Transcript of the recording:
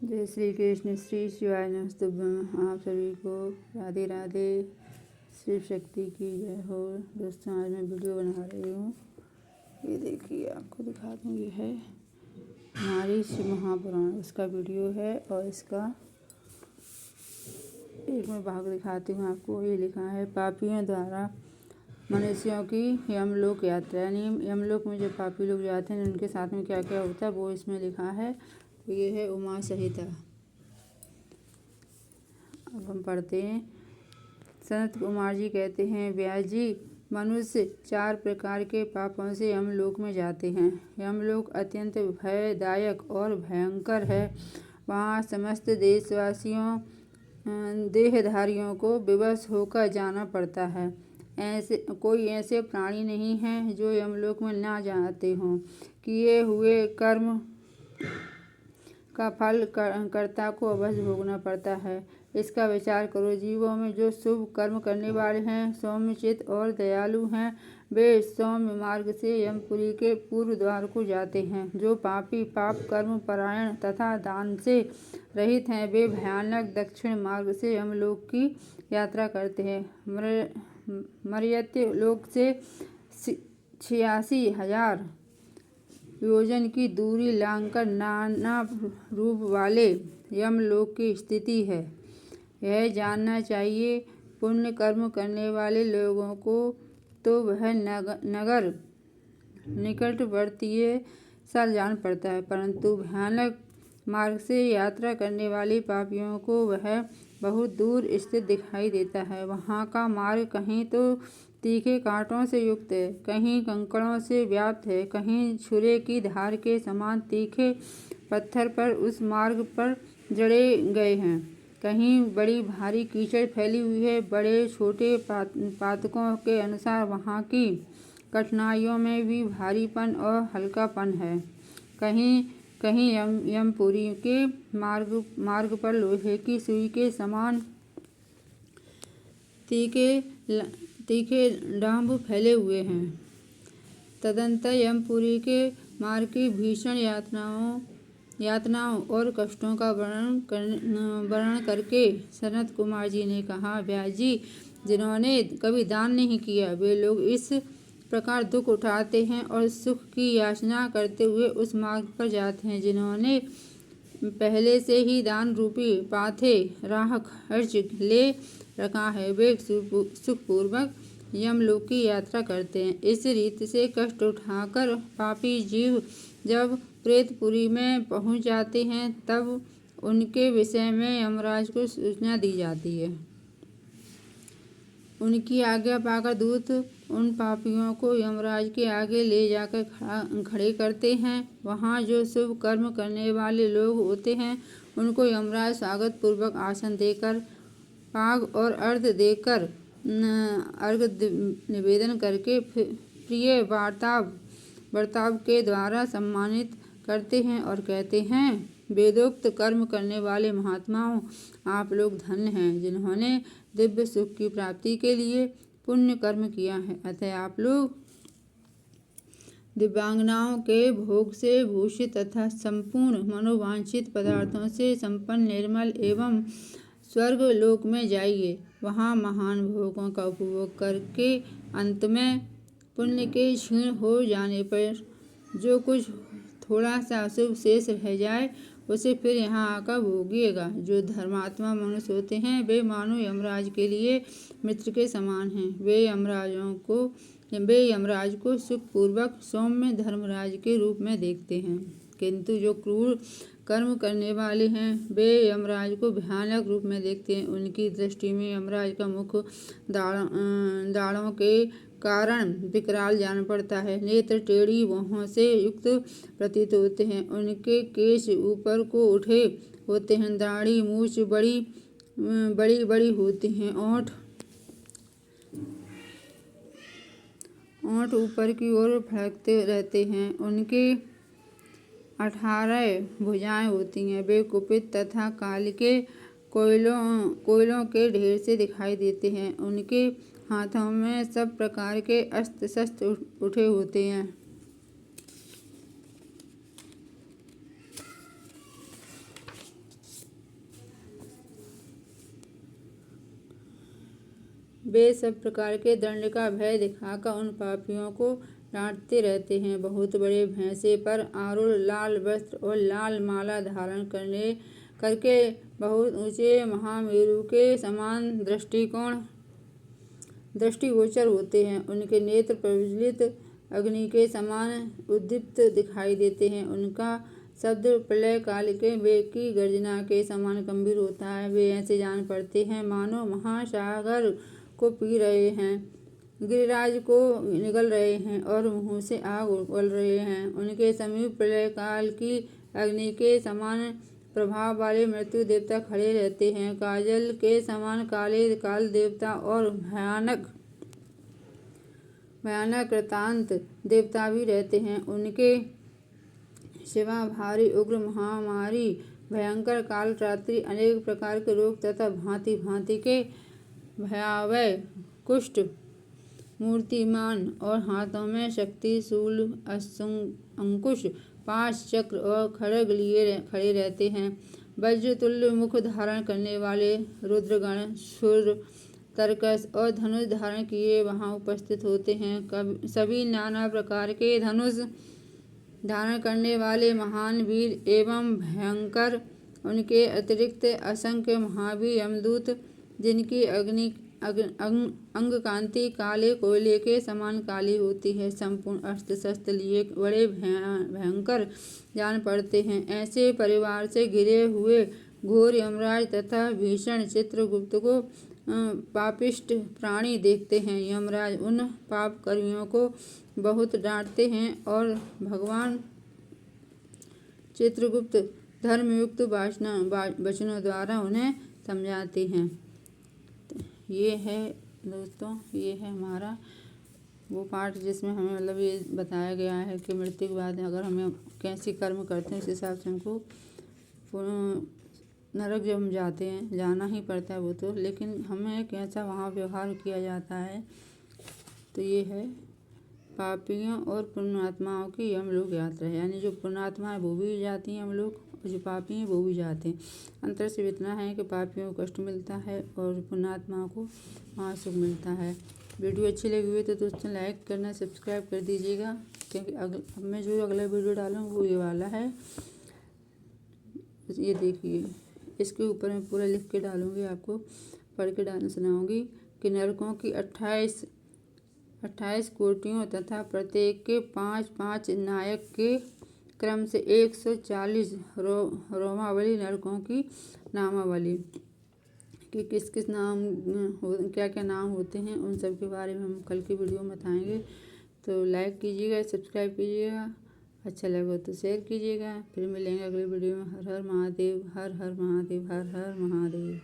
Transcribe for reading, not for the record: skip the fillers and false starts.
जय श्री कृष्ण। श्री शिवाय नमस्तुभ्यं। आप सभी को राधे राधे। शिव शक्ति की जय हो। दोस्तों, आज मैं वीडियो बना रही हूँ। ये देखिए, आपको दिखा दूँ। ये है नारी शिव महापुराण, उसका वीडियो है। और इसका एक मैं भाग दिखाती हूँ आपको। ये लिखा है, पापियों द्वारा मनुष्यों की यमलोक यात्रा। यानी यमलोक में जो पापी लोग जाते हैं उनके साथ में क्या क्या होता है वो इसमें लिखा है। तो ये है उमा सहिता। अब हम पढ़ते हैं। सनत कुमार जी कहते हैं, व्यास जी, मनुष्य 4 प्रकार के पापों से यमलोक में जाते हैं। यमलोक अत्यंत भयदायक और भयंकर है। वहाँ समस्त देशवासियों देहधारियों को विवश होकर जाना पड़ता है। कोई ऐसे प्राणी नहीं हैं जो यमलोक में ना जाते हों। किए हुए कर्म का फल कर्ता को अवश्य भोगना पड़ता है। इसका विचार करो। जीवों में जो शुभ कर्म करने वाले हैं, सौम्यचित्त और दयालु हैं, वे सौम्य मार्ग से यमपुरी के पूर्व द्वार को जाते हैं। जो पापी पाप कर्म परायण तथा दान से रहित हैं, वे भयानक दक्षिण मार्ग से यमलोक की यात्रा करते हैं। मर्त्य लोक से 86,000 योजन की दूरी लांघकर नाना रूप वाले यमलोक की स्थिति है। यह जानना चाहिए, पुण्य कर्म करने वाले लोगों को तो वह नगर निकटवर्ती सा जान पड़ता है, परंतु भयानक मार्ग से यात्रा करने वाले पापियों को वह बहुत दूर स्थित दिखाई देता है। वहाँ का मार्ग कहीं तो तीखे कांटों से युक्त है, कहीं कंकड़ों से व्याप्त है, कहीं छुरे की धार के समान तीखे पत्थर पर उस मार्ग पर जड़े गए हैं, कहीं बड़ी भारी कीचड़ फैली हुई है। बड़े छोटे पातकों के अनुसार वहाँ की कठिनाइयों में भी भारीपन और हल्कापन है। कहीं कहीं यमपुरी के मार्ग पर लोहे की सुई के समान तीखे डांभ फैले हुए हैं। तदंतर यमपुरी के मार्ग की भीषण यातनाओं और कष्टों का वर्णन करके सनत कुमार जी ने कहा, व्यास जी, जिन्होंने कभी दान नहीं किया, वे लोग इस प्रकार दुख उठाते हैं और सुख की याचना करते हुए उस मार्ग पर जाते हैं। जिन्होंने पहले से ही दान रूपी पाथे राह खर्च ले रखा है, वे सुखपूर्वक यमलोक की यात्रा करते हैं। इस रीति से कष्ट उठाकर पापी जीव जब प्रेतपुरी में पहुंच जाते हैं, तब उनके विषय में यमराज को सूचना दी जाती है। उनकी आज्ञा पाकर दूत उन पापियों को यमराज के आगे ले जाकर खड़े करते हैं। वहाँ जो शुभ कर्म करने वाले लोग होते हैं, उनको यमराज स्वागत पूर्वक आसन देकर, पाग और अर्घ्य देकर, अर्घ्य निवेदन करके प्रिय बर्ताव के द्वारा सम्मानित करते हैं और कहते हैं, वेदोक्त कर्म करने वाले महात्माओं, आप लोग धन्य हैं, जिन्होंने दिव्य सुख की प्राप्ति के लिए पुण्य कर्म किया है। अतः आप लोग दिव्यांगनाओं के भोग से भूषित तथा संपूर्ण मनोवांछित पदार्थों से संपन्न निर्मल एवं स्वर्ग लोक में जाइए। वहाँ महान भोगों का उपभोग करके अंत में पुण्य के क्षीण हो जाने पर जो कुछ थोड़ा सा अशुभ शेष रह जाए, उसे फिर यहाँ आकर भोगिएगा। जो धर्मात्मा मनुष्य होते हैं, वे मानो यमराज के लिए मित्र के समान हैं। वे यमराज को सुखपूर्वक सौम्य धर्मराज के रूप में देखते हैं, किंतु जो क्रूर कर्म करने वाले हैं, वे यमराज को भयानक रूप में देखते हैं। उनकी दृष्टि में यमराज का मुख दाढ़ों के कारण विकराल जान पड़ता है। नेत्र टेढ़ी भौहों से युक्त प्रतीत होते हैं। उनके केश ऊपर को उठे होते हैं। दाढ़ी मूछ बड़ी बड़ी होती हैं। ओंठ ऊपर की ओर फड़कते रहते हैं। उनके 18 भुजाएं होती हैं। वे कुपित तथा काल के कोयलों के ढेर से दिखाई देते हैं। उनके हाथों में सब प्रकार के अस्त्र शस्त्र उठे होते हैं। वे सब प्रकार के दंड का भय दिखाकर उन पापियों को डांटते रहते हैं। बहुत बड़े भैंसे पर आरूढ़, लाल वस्त्र और लाल माला धारण करके बहुत ऊंचे महामेरु के समान दृष्टिगोचर होते हैं। उनके नेत्र प्रज्वलित अग्नि के समान उद्दीप्त दिखाई देते हैं। उनका शब्द प्रलय काल के वेग की गर्जना के समान गंभीर होता है। वे ऐसे जान पड़ते हैं मानो महासागर को पी रहे हैं, गिरिराज को निगल रहे हैं और मुंह से आग उगल रहे हैं। उनके समीप प्रलय काल की अग्नि के समान प्रभाव वाले मृत्यु देवता खड़े रहते हैं। काजल के समान काले काल देवता और भयानक कृतांत देवता भी रहते हैं। उनके सिवा भारी उग्र महामारी, भयंकर काल रात्रि, अनेक प्रकार के रोग तथा भांति भांति के भयावह कुष्ठ मूर्तिमान और हाथों में शक्ति, शूल, अंकुश, पाश, चक्र और खड्ग लिए खड़े रहते हैं। वज्रतुल्य मुख धारण करने वाले रुद्रगण, शूर, तरकस और धनुष धारण किए वहां उपस्थित होते हैं। सभी नाना प्रकार के धनुष धारण करने वाले महान वीर एवं भयंकर, उनके अतिरिक्त असंख्य महावीर यमदूत, जिनकी अंग कांति काले कोयले के समान काली होती है, संपूर्ण अस्त्र शस्त्र लिए बड़े भयंकर जान पड़ते हैं। ऐसे परिवार से घिरे हुए घोर यमराज तथा भीषण चित्रगुप्त को पापिष्ट प्राणी देखते हैं। यमराज उन पाप कर्मियों को बहुत डांटते हैं और भगवान चित्रगुप्त धर्मयुक्त वचनों द्वारा उन्हें समझाते हैं। ये है दोस्तों, ये है हमारा वो पाठ जिसमें हमें मतलब ये बताया गया है कि मृत्यु के बाद अगर हमें कैसे कर्म करते हैं उस हिसाब से हमको नरक जब हम जाते हैं, जाना ही पड़ता है वो तो, लेकिन हमें कैसा वहाँ व्यवहार किया जाता है। तो ये है पापियों और पुण्यात्माओं की यमलोक यात्रा, यानी जो पुण्यात्मा है वो भी जाती हैं यमलोक और जो पापी हैं वो भी जाते हैं। अंतर से इतना है कि पापियों को कष्ट मिलता है और पुण्यात्माओं को वहाँ सुख मिलता है। वीडियो अच्छी लगी हुई तो दोस्तों लाइक करना, सब्सक्राइब कर दीजिएगा, क्योंकि अब मैं जो अगला वीडियो डालूँ वो ये वाला है। ये देखिए, इसके ऊपर मैं पूरा लिख के डालूँगी, आपको पढ़ के डालना सुनाऊँगी कि नरकों की 28 कोटियों तथा प्रत्येक के 5-5 नायक के क्रम से 140 रोमावली नरकों की नामावली कि किस किस नाम क्या क्या नाम होते हैं, उन सब के बारे में हम कल की वीडियो में बताएंगे। तो लाइक कीजिएगा, सब्सक्राइब कीजिएगा, अच्छा लगे तो शेयर कीजिएगा। फिर मिलेंगे अगले वीडियो में। हर हर महादेव, हर हर महादेव, हर हर महादेव।